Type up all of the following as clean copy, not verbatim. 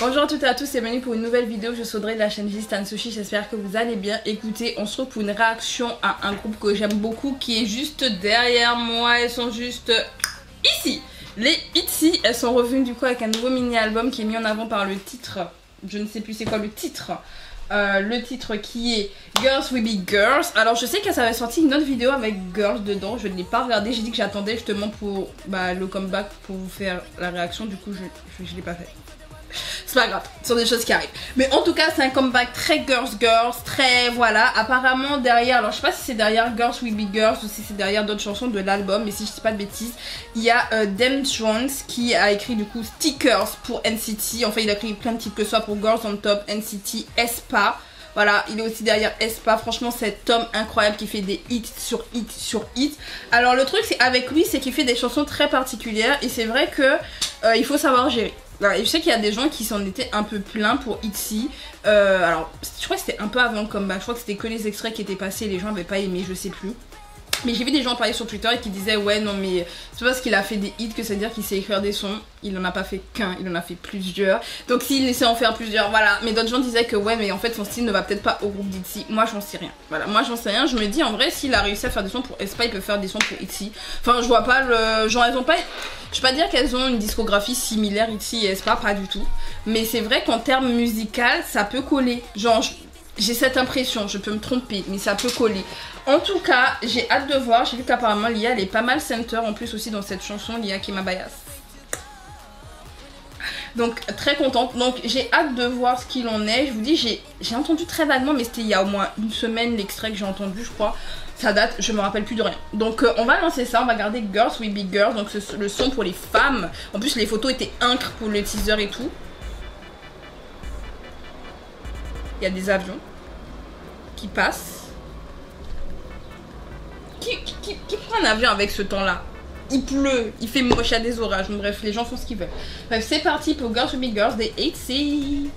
Bonjour à toutes et à tous, c'est bienvenue pour une nouvelle vidéo. Je suis Audrey de la chaîne Stan Sushi. J'espère que vous allez bien. Écoutez, on se retrouve pour une réaction à un groupe que j'aime beaucoup qui est juste derrière moi. Elles sont juste ici. Les ITZY, elles sont revenues du coup avec un nouveau mini-album qui est mis en avant par le titre. Je ne sais plus c'est quoi le titre. Le titre qui est Girls Will Be Girls. Alors je sais que ça avait sorti une autre vidéo avec Girls dedans. Je ne l'ai pas regardé. J'ai dit que j'attendais justement pour le comeback pour vous faire la réaction. Du coup je l'ai pas fait. C'est pas grave, ce sont des choses qui arrivent. Mais en tout cas c'est un comeback très girls, très voilà. Apparemment derrière, alors je sais pas si c'est derrière Girls Will Be Girls ou si c'est derrière d'autres chansons de l'album, mais si je dis pas de bêtises, il y a Dem Jones qui a écrit du coup Stickers pour NCT. Enfin il a écrit plein de titres, que ce soit pour Girls on Top, NCT, aespa. Voilà, il est aussi derrière aespa. Franchement cet homme incroyable qui fait des hits sur hits sur hits. Alors le truc c'est avec lui, c'est qu'il fait des chansons très particulières. Et c'est vrai que il faut savoir gérer. Alors, je sais qu'il y a des gens qui s'en étaient un peu pleins pour ITZY. Alors je crois que c'était un peu avant le comeback. Je crois que c'était que les extraits qui étaient passés et les gens n'avaient pas aimé, je sais plus. Mais j'ai vu des gens parler sur Twitter et qui disaient ouais non mais c'est pas parce qu'il a fait des hits que ça veut dire qu'il sait écrire des sons. Il en a pas fait qu'un, il en a fait plusieurs. Donc s'il sait en faire plusieurs, voilà. Mais d'autres gens disaient que ouais mais en fait son style ne va peut-être pas au groupe d'ITZY. Moi j'en sais rien. Voilà, moi j'en sais rien. Je me dis en vrai s'il a réussi à faire des sons pour aespa, il peut faire des sons pour ITZY. Enfin je vois pas le... Genre elles ont pas... Je vais pas dire qu'elles ont une discographie similaire ITZY et aespa, pas du tout. Mais c'est vrai qu'en termes musical ça peut coller. Genre... J'ai cette impression, je peux me tromper, mais ça peut coller. En tout cas, j'ai hâte de voir. J'ai vu qu'apparemment Lia, elle est pas mal center en plus aussi dans cette chanson, Lia Kimabayas. Donc très contente. Donc j'ai hâte de voir ce qu'il en est. Je vous dis, j'ai entendu très vaguement, mais c'était il y a au moins une semaine l'extrait que j'ai entendu, je crois. Ça date, je me rappelle plus de rien. Donc on va lancer ça, on va garder Girls Will Be Girls. Donc le son pour les femmes. En plus les photos étaient incres pour le teaser et tout. Il y a des avions qui passent. Qui prend un avion avec ce temps-là? Il pleut, il fait moche, il y a des orages. Bref, les gens font ce qu'ils veulent. Bref, c'est parti pour Girls Will Be Girls des ITZY.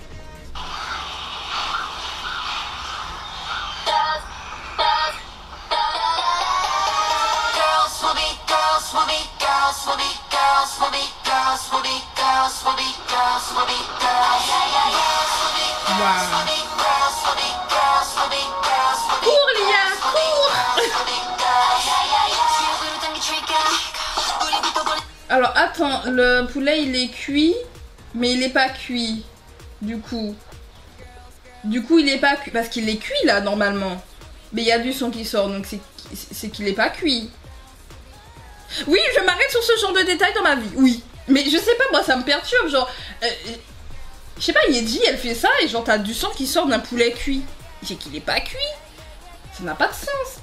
Cours Lia, cours. Alors attends, le poulet il est cuit, mais il est pas cuit. Du coup il est pas cuit, parce qu'il est cuit là normalement. Mais il y a du son qui sort, donc c'est qu'il est pas cuit. Oui, je m'arrête sur ce genre de détails dans ma vie, oui. Mais je sais pas, moi ça me perturbe, genre... je sais pas, Yeji elle fait ça et genre t'as du sang qui sort d'un poulet cuit. C'est qu'il est pas cuit. Ça n'a pas de sens.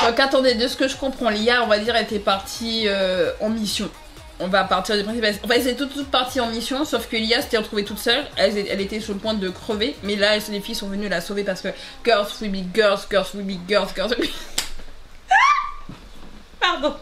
Donc attendez, de ce que je comprends, Lia, on va dire, était partie en mission. On va partir du principe, on va essayer toutes parties en mission, sauf que Lia s'était retrouvée toute seule, elle était sur le point de crever, mais là les filles sont venues la sauver parce que Girls Will Be Girls, Girls Will Be Girls, Girls Will Be... Pardon.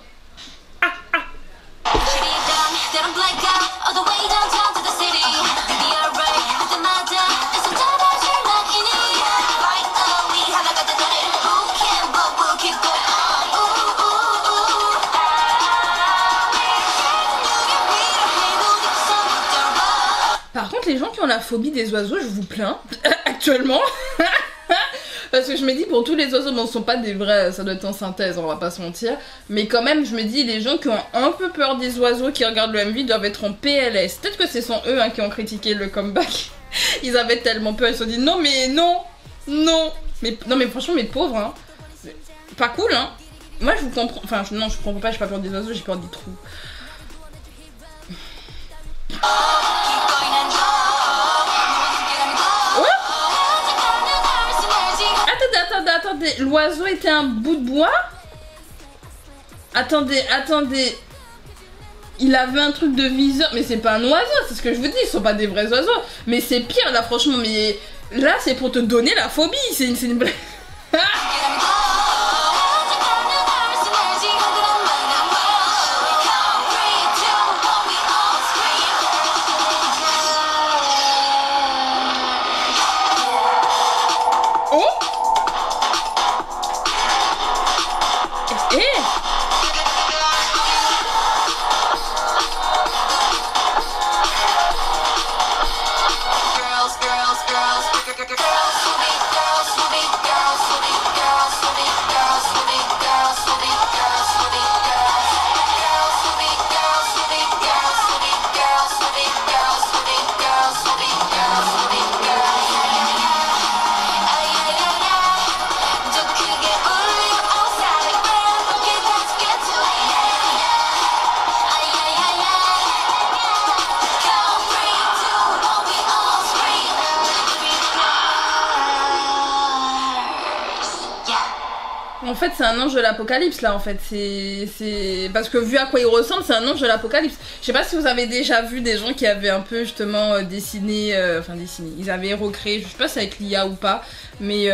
Par contre, les gens qui ont la phobie des oiseaux, je vous plains actuellement. Parce que je me dis, pour tous les oiseaux, bon, ce sont pas des vrais, ça doit être en synthèse, on va pas se mentir. Mais quand même, je me dis, les gens qui ont un peu peur des oiseaux, qui regardent le MV, doivent être en PLS. Peut-être que ce sont eux hein, qui ont critiqué le comeback. Ils avaient tellement peur, ils se sont dit, non mais non, non. Mais, non mais franchement, mais pauvres, hein. Pas cool, hein. Moi, je vous comprends, enfin, non, je comprends pas, j'ai pas peur des oiseaux, j'ai peur des trous. Attendez, l'oiseau était un bout de bois? Attendez. Il avait un truc de viseur, mais c'est pas un oiseau, c'est ce que je vous dis, ils sont pas des vrais oiseaux. Mais c'est pire là, franchement, mais là c'est pour te donner la phobie, c'est une blague. En fait, c'est un ange de l'apocalypse là. En fait, c'est parce que vu à quoi il ressemble, c'est un ange de l'apocalypse. Je sais pas si vous avez déjà vu des gens qui avaient un peu justement dessiné, ils avaient recréé, je sais pas si c'est avec l'IA ou pas, mais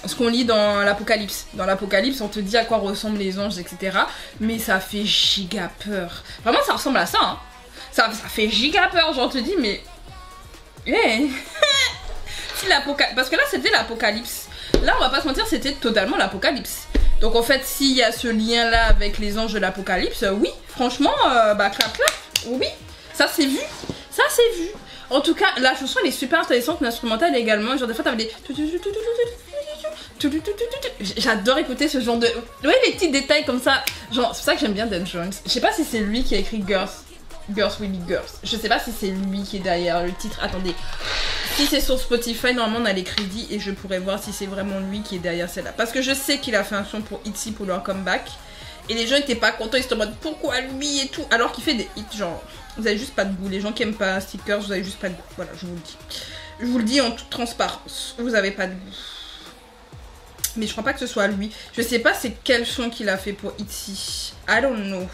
ce qu'on lit dans l'apocalypse. Dans l'apocalypse, on te dit à quoi ressemblent les anges, etc. Mais ça fait giga peur. Vraiment, ça ressemble à ça. Hein. Ça fait giga peur. Genre, on te dis, mais si l'apocalypse, parce que là, c'était l'apocalypse. Là, on va pas se mentir, c'était totalement l'apocalypse. Donc en fait, s'il y a ce lien-là avec les anges de l'apocalypse, oui, franchement, clap, oui, ça c'est vu, ça c'est vu. En tout cas, la chanson elle est super intéressante, l'instrumental également. Genre des fois, t'avais des... J'adore écouter ce genre de... Ouais, les petits détails comme ça. Genre, c'est pour ça que j'aime bien Dan Jones. Je sais pas si c'est lui qui a écrit Girls Will Be Girls. Je sais pas si c'est lui qui est derrière le titre. Attendez. Si c'est sur Spotify, normalement on a les crédits et je pourrais voir si c'est vraiment lui qui est derrière celle-là. Parce que je sais qu'il a fait un son pour ITZY pour leur comeback. Et les gens étaient pas contents, ils se demandent pourquoi lui et tout. Alors qu'il fait des hits, genre, vous avez juste pas de goût. Les gens qui aiment pas Stickers, vous avez juste pas de goût. Voilà, je vous le dis. Je vous le dis en toute transparence. Vous avez pas de goût. Mais je crois pas que ce soit lui. Je sais pas c'est quel son qu'il a fait pour ITZY. I don't know.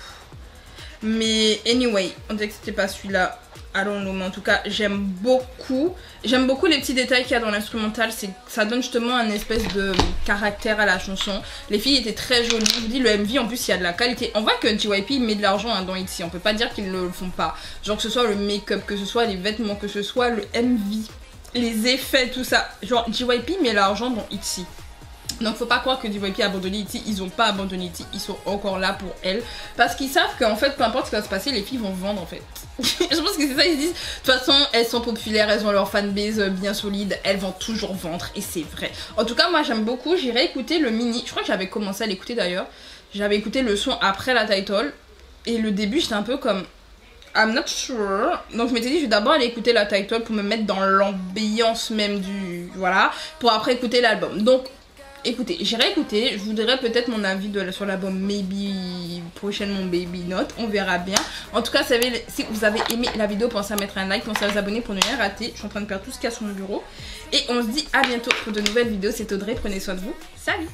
Mais anyway, on dirait que c'était pas celui-là. I don't know, mais en tout cas, j'aime beaucoup les petits détails qu'il y a dans l'instrumental. Ça donne justement un espèce de caractère à la chanson. Les filles étaient très jolies. Je vous dis, le MV, en plus, il y a de la qualité. On voit que JYP met de l'argent hein, dans ITZY. On peut pas dire qu'ils ne le font pas. Genre que ce soit le make-up, que ce soit les vêtements, que ce soit le MV, les effets, tout ça. Genre, JYP met l'argent dans ITZY. Donc faut pas croire que JYP a abandonné ITZY, ils ont pas abandonné ITZY, ils sont encore là pour elle. Parce qu'ils savent qu'en fait, peu importe ce qui va se passer, les filles vont vendre en fait. Je pense que c'est ça, ils se disent, de toute façon, elles sont populaires, elles ont leur fanbase bien solide, elles vont toujours vendre, et c'est vrai. En tout cas, moi j'aime beaucoup, j'irai écouter le mini, je crois que j'avais commencé à l'écouter d'ailleurs. J'avais écouté le son après la title, et le début j'étais un peu comme... I'm not sure. Donc je m'étais dit je vais d'abord aller écouter la title pour me mettre dans l'ambiance même du... Voilà, pour après écouter l'album. Donc... Écoutez, j'irai écouter, je vous dirai peut-être mon avis sur l'album Maybe, prochainement Baby Note, on verra bien. En tout cas, si vous avez aimé la vidéo, pensez à mettre un like, pensez à vous abonner pour ne rien rater. Je suis en train de perdre tout ce qu'il y a sur mon bureau. Et on se dit à bientôt pour de nouvelles vidéos, c'est Audrey, prenez soin de vous, salut.